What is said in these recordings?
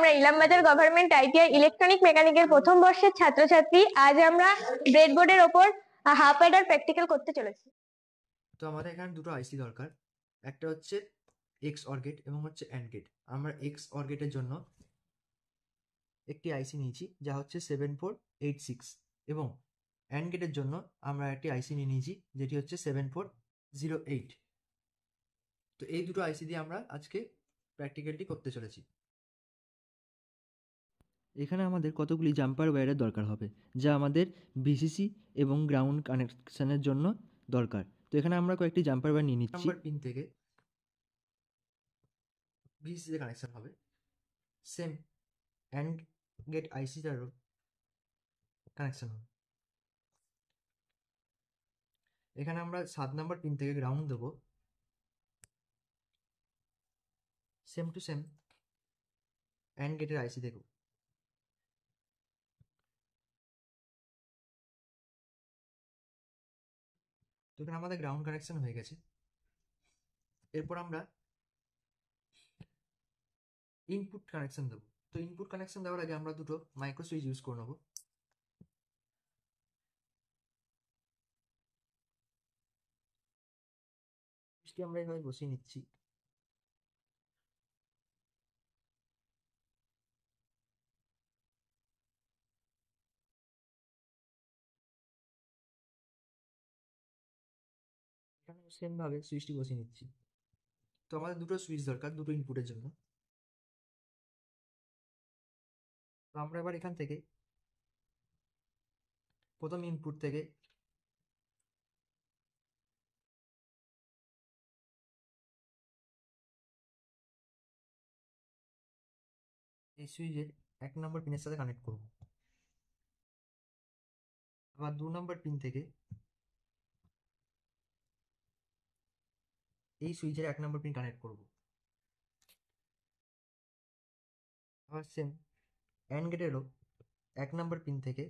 আমরা Ilambazar government ITI electronic মেকানিকের প্রথম বর্ষের ছাত্রছাত্রী। আজ আমরা ব্রেডবোর্ডের ওপর হাফ অ্যাডার প্র্যাকটিক্যাল করতে চলেছি। তো আমাদের এখানে দুটো আইসি দরকার, একটা হচ্ছে এক্স অর গেট এবং হচ্ছে অ্যান্ড গেট। আমরা এক্স অর গেটের জন্য একটি আইসি নিয়েছি যা হচ্ছে 7486 এবং অ্যান্ড গেটের জন্য আমরা একটি আইসি নিয়ে নিয়েছি যেটি হচ্ছে 7408। তো এই দুটো আইসি দিয়ে আমরা আজকে প্র্যাকটিক্যালটি করতে চলেছি। এখানে আমাদের কতগুলি জাম্পার ওয়্যারের দরকার হবে যা আমাদের ভিসিসি এবং গ্রাউন্ড কানেকশনের জন্য দরকার। তো এখানে আমরা কয়েকটি জাম্পার ওয়্যার নিয়ে নিচ্ছি। নাম্বার পিন থেকে ভিসিসি কানেকশন হবে, সেম অ্যান্ড গেট আইসিটারও কানেকশন হবে। এখানে আমরা 7 নম্বর পিন থেকে গ্রাউন্ড দেবো, সেম টু সেম অ্যান্ড গেটের আইসি দেবো। তো এখানে আমাদের গ্রাউন্ড কানেকশন হয়ে গেছে। এরপর আমরা ইনপুট কানেকশন দেবো। তো ইনপুট কানেকশন দেওয়ার আগে আমরা দুটো মাইক্রো সুইচ ইউজ করে নেবো। সুইচটি আমরা এভাবে বসিয়ে নিচ্ছি। এখানে সেম ভাবে সুইচটি বসিয়ে নিচ্ছি। তো আমাদের দুটো সুইচ দরকার দুটো ইনপুটের জন্য। তো আমরা এবার এখান থেকে প্রথম ইনপুট থেকে এই সুইচের 1 নম্বর পিনের সাথে কানেক্ট করব। আবার 2 নম্বর পিন থেকে এই সুইচের 1 নম্বর পিন কানেক্ট করব। আবার সেম অ্যান্ড গেটেরও 1 নম্বর পিন থেকে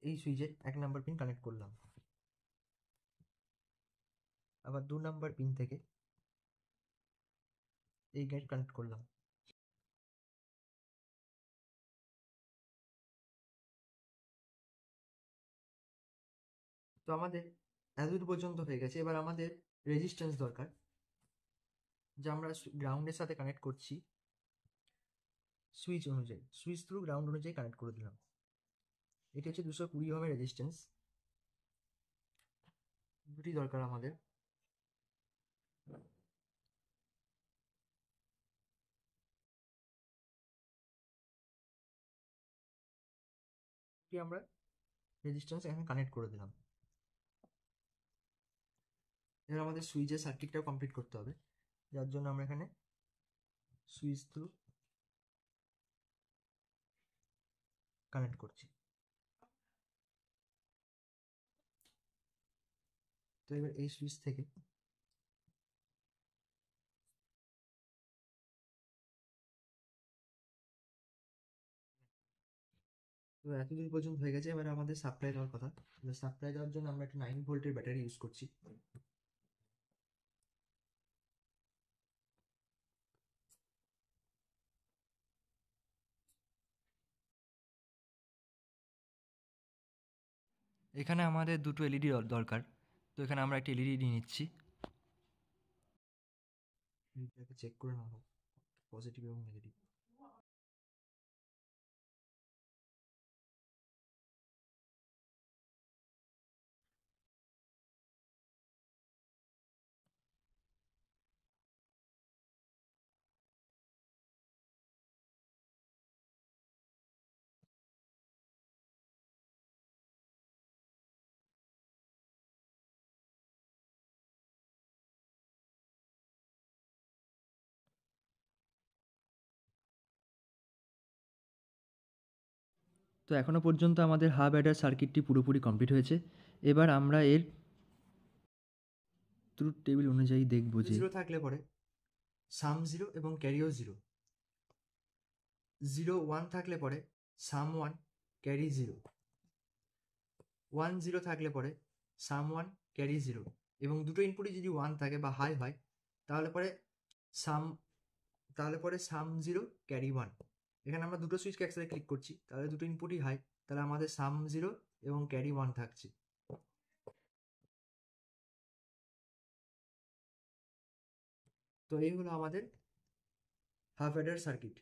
এই সুইচের 1 নম্বর পিন কানেক্ট করলাম। আবার 2 নম্বর পিন থেকে এই গেট কানেক্ট করলাম। তো আমাদের এতদূর পর্যন্ত হয়ে গেছে। এবার আমাদের রেজিস্ট্যান্স দরকার যা আমরা গ্রাউন্ডের সাথে কানেক্ট করছি সুইচ অনুযায়ী, সুইচ থ্রু গ্রাউন্ড অনুযায়ী কানেক্ট করে দিলাম। এটি হচ্ছে 220 ওহমের রেজিস্ট্যান্স। দুটি দরকার আমাদের। আমরা রেজিস্ট্যান্স এখানে কানেক্ট করে দিলাম। এবার আমাদের সুইচের সার্কিটটাও কমপ্লিট করতে হবে, যার জন্য আমরা এখানে সুইচ থ্রু কানেক্ট করছি। তো এবার এই সুইচ থেকে তো এতদূর পর্যন্ত হয়ে গেছে। এবার আমাদের সাপ্লাই দেওয়ার কথা। সাপ্লাই দেওয়ার জন্য আমরা একটা 9 ভোল্টের ব্যাটারি ইউজ করছি। এখানে আমাদের দুটো এলইডি দরকার। তো এখানে আমরা একটা এলইডি নিয়ে নিচ্ছি। চেক করে নেবো পজিটিভ এবং নেগেটিভ। তো এখনও পর্যন্ত আমাদের হাফ অ্যাডার সার্কিটটি পুরোপুরি কমপ্লিট হয়েছে। এবার আমরা এর ট্রুথ টেবিল অনুযায়ী দেখব যে 0 থাকলে পরে সাম 0 এবং ক্যারিও 0, 0 1 থাকলে পরে সাম 1 ক্যারি 0, 1 0 থাকলে পরে সাম 1 ক্যারি 0 এবং দুটো ইনপুটই যদি 1 থাকে বা হাই হয় তাহলে পরে সাম সাম 0 ক্যারি 1। এখানে আমরা দুটো সুইচকে একসাথে ক্লিক করছি, তাহলে দুটো ইনপুটই হাই, তাহলে আমাদের সাম 0 এবং ক্যারি 1 থাকছে। তো এই হলো আমাদের হাফ অ্যাডার সার্কিট।